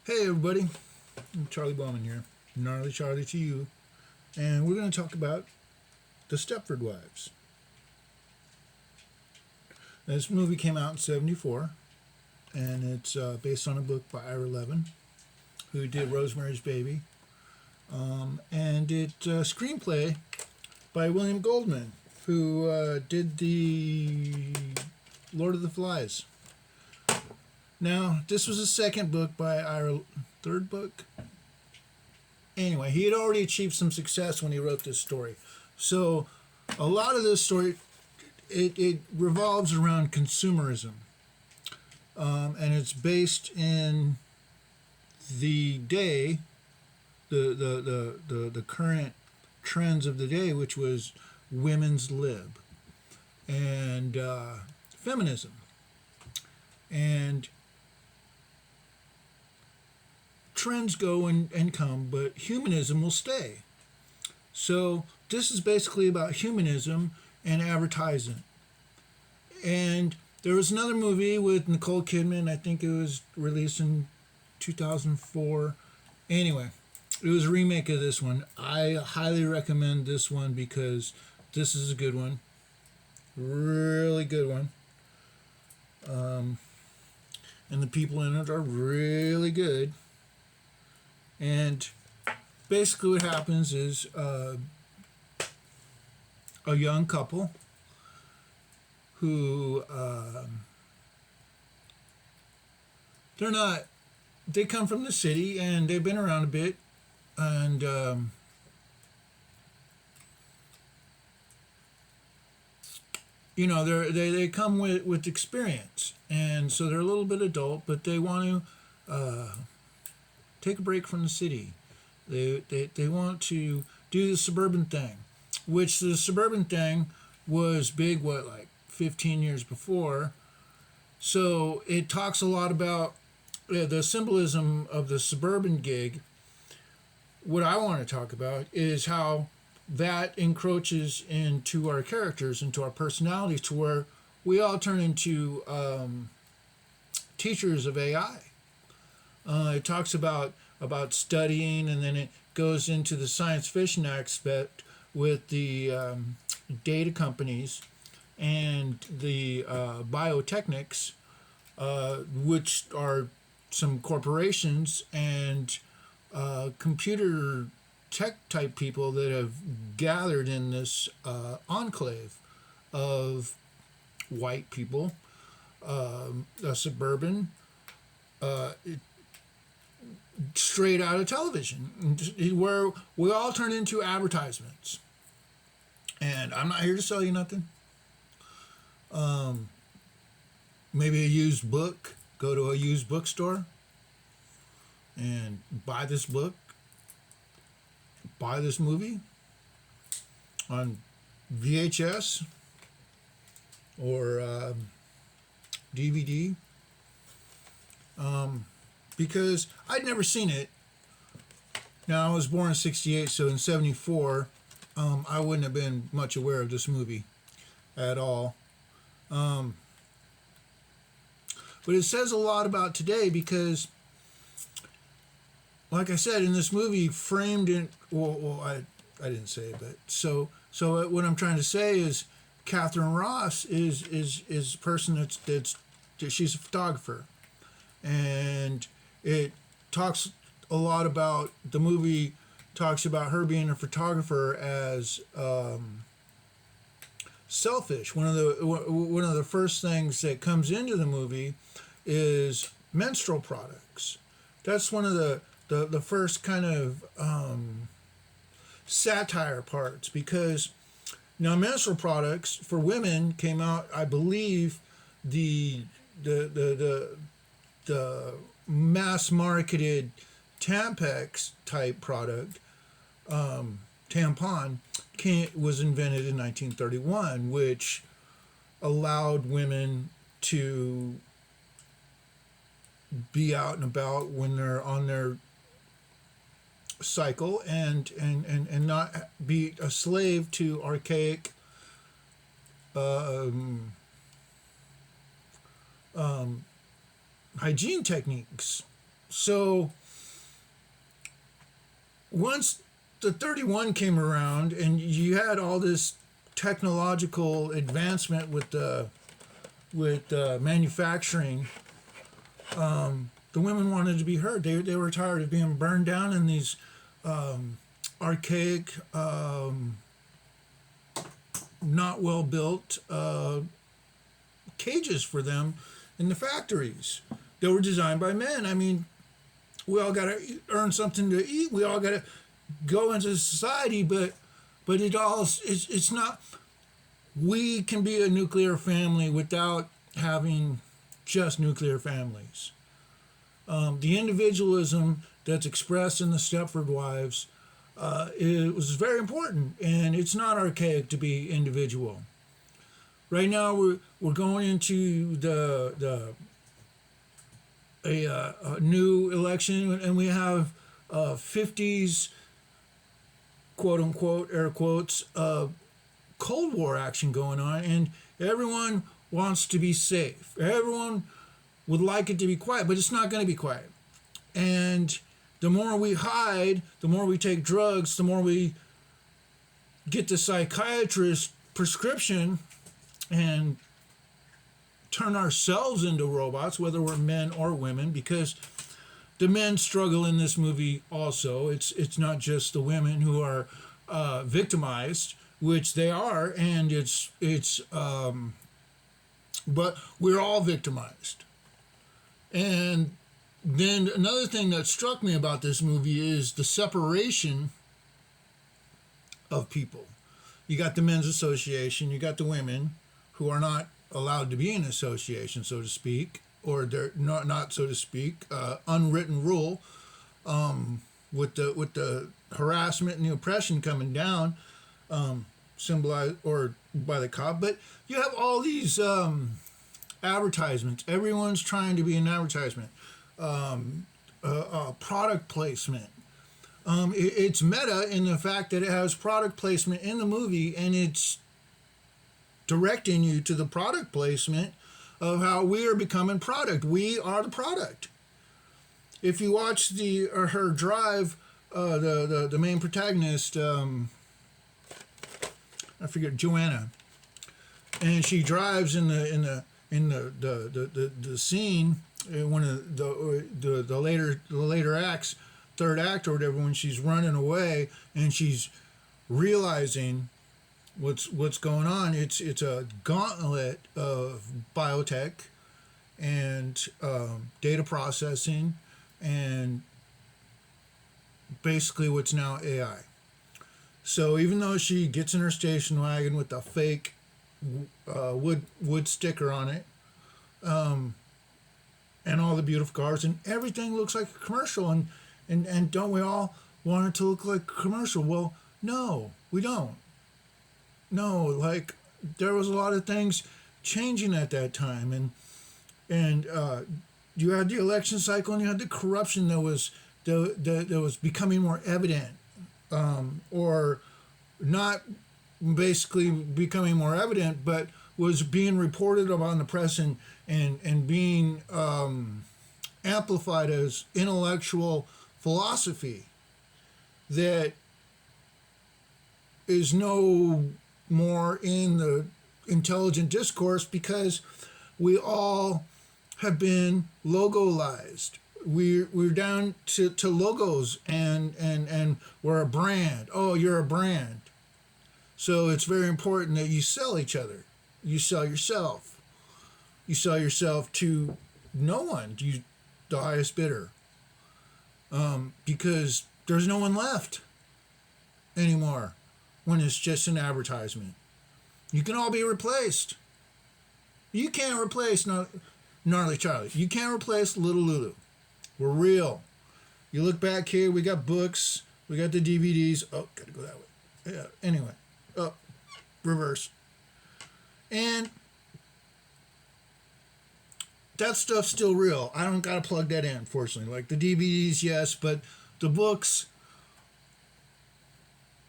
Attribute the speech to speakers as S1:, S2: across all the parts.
S1: Hey everybody, I'm Charlie Bowman here, gnarly Charlie to you, and we're going to talk about the Stepford Wives. This movie came out in '74, and it's based on a book by Ira Levin, who did Rosemary's Baby, and it's a screenplay by William Goldman, who did the Lord of the Flies. Now, this was the second book by Ira, third book. Anyway, he had already achieved some success when he wrote this story. So, a lot of this story, it revolves around consumerism. And it's based in the day, the current trends of the day, which was women's lib and feminism. And trends go and come, but humanism will stay. So this is basically about humanism and advertising. And there was another movie with Nicole Kidman. I think it was released in 2004. Anyway, it was a remake of this one. I highly recommend this one because this is a good one. Really good one. And the people in it are really good. And basically, what happens is a young couple who they come from the city and they've been around a bit, and they come with experience, and so they're a little bit adult, but they want to take a break from the city. They want to do the suburban thing, which the suburban thing was big, like 15 years before. So it talks a lot about the symbolism of the suburban gig. What I want to talk about is how that encroaches into our characters, into our personalities, to where we all turn into teachers of AI. It talks about studying, and then it goes into the science fiction aspect with the data companies and the biotechnics, which are some corporations and computer tech type people that have gathered in this enclave of white people, suburban, straight out of television, where we all turn into advertisements. And I'm not here to sell you nothing. Maybe a used book. Go to a used bookstore and buy this book, buy this movie on VHS or DVD. Because I'd never seen it. Now, I was born in '68, so in '74, I wouldn't have been much aware of this movie at all. But it says a lot about today because, like I said, in this movie, framed in I didn't say it, but so what I'm trying to say is, Catherine Ross is a person that's she's a photographer, and it talks a lot about the movie. Talks about her being a photographer as selfish. One of the first things that comes into the movie is menstrual products. That's one of the first kind of satire parts, because now menstrual products for women came out, I believe, the mass marketed Tampax type product, tampon, was invented in 1931, which allowed women to be out and about when they're on their cycle, and not be a slave to archaic hygiene techniques. So once the 31 came around and you had all this technological advancement with manufacturing, the women wanted to be heard. They were tired of being burned down in these archaic, not well built cages for them in the factories. They were designed by men. I mean, we all got to earn something to eat. We all got to go into society, but it's not. We can be a nuclear family without having just nuclear families. The individualism that's expressed in the Stepford Wives, it was very important, and it's not archaic to be individual. Right now, we're going into a new election, and we have 50s, quote unquote, air quotes, Cold War action going on, and everyone wants to be safe. Everyone would like it to be quiet, but it's not going to be quiet. And the more we hide, the more we take drugs, the more we get the psychiatrist prescription and turn ourselves into robots, whether we're men or women, because the men struggle in this movie also. It's not just the women who are victimized, which they are, and but we're all victimized. And then another thing that struck me about this movie is the separation of people. You got the men's association, you got the women who are not allowed to be in association, so to speak, or they're not so to speak, unwritten rule, with the harassment and the oppression coming down, symbolized or by the cop. But you have all these advertisements. Everyone's trying to be an advertisement. Product placement. It's meta in the fact that it has product placement in the movie, and it's directing you to the product placement of how we are becoming product. We are the product. If you watch her drive, the main protagonist, I forget, Joanna, and she drives in the scene in one of the later acts, third act or whatever, when she's running away and she's realizing what's going on. It's a gauntlet of biotech and data processing and basically what's now AI. So even though she gets in her station wagon with a fake wood sticker on it, and all the beautiful cars, and everything looks like a commercial, and don't we all want it to look like a commercial? Well, no, we don't. No, like there was a lot of things changing at that time, and you had the election cycle, and you had the corruption that was becoming more evident, or not basically becoming more evident, but was being reported on the press and being amplified as intellectual philosophy that is no more in the intelligent discourse because we all have been logolized. We're down to logos and we're a brand. Oh, you're a brand. So it's very important that you sell each other. You sell yourself. You sell yourself to no one, the highest bidder. Because there's no one left anymore when it's just an advertisement. You can all be replaced. You can't replace Gnarly Charlie. You can't replace Little Lulu. We're real. You look back here, we got books, we got the DVDs. Oh, gotta go that way. Yeah, anyway. Oh, reverse. And that stuff's still real. I don't gotta plug that in, fortunately. Like the DVDs, yes, but the books,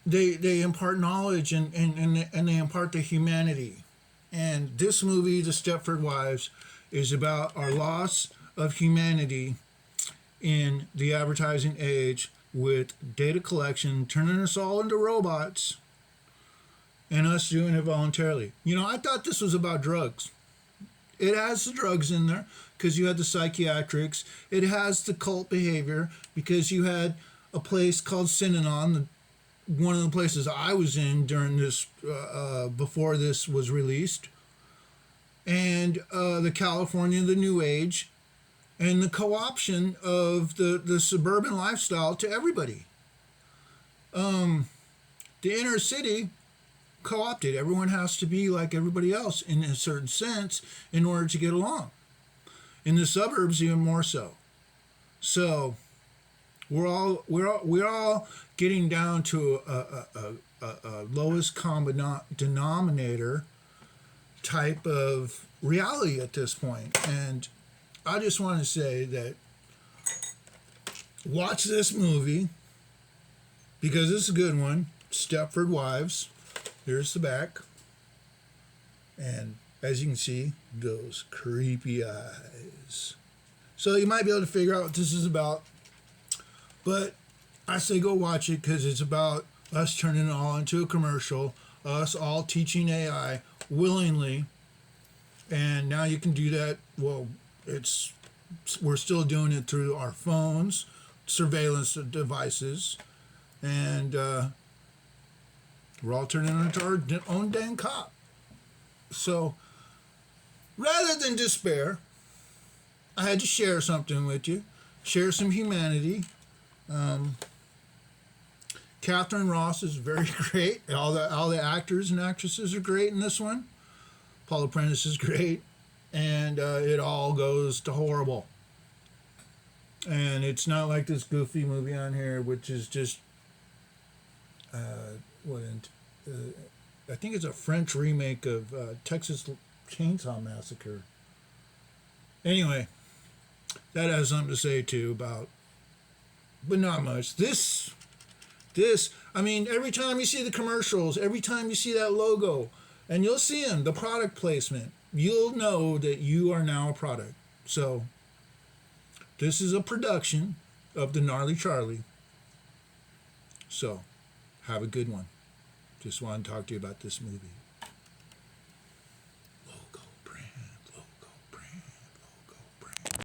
S1: they impart knowledge and they impart the humanity. And this movie, The Stepford Wives, is about our loss of humanity in the advertising age with data collection, turning us all into robots, and us doing it voluntarily. You know, I thought this was about drugs. It has the drugs in there because you had the psychiatrics. It has the cult behavior because you had a place called Synanon, one of the places I was in during this, before this was released, and the California, the New Age, and the co-option of the suburban lifestyle to everybody. The inner city co-opted. Everyone has to be like everybody else in a certain sense in order to get along. In the suburbs, even more so. So we're all getting down to a lowest common denominator type of reality at this point. And I just want to say that watch this movie because it's a good one. Stepford Wives. Here's the back. And as you can see, those creepy eyes. So you might be able to figure out what this is about. But I say go watch it because it's about us turning it all into a commercial, us all teaching AI willingly. And now you can do that. Well, we're still doing it through our phones, surveillance devices, and we're all turning into our own dang cop. So rather than despair, I had to share something with you, share some humanity. Catherine Ross is very great. All the actors and actresses are great in this one. Paula Prentice is great, and it all goes to horrible. And it's not like this goofy movie on here, which is just I think it's a French remake of Texas Chainsaw Massacre. Anyway, that has something to say too about, but not much. This, I mean, every time you see the commercials, every time you see that logo, and you'll see them, the product placement, you'll know that you are now a product. So, this is a production of the Gnarly Charlie. So, have a good one. Just wanted to talk to you about this movie.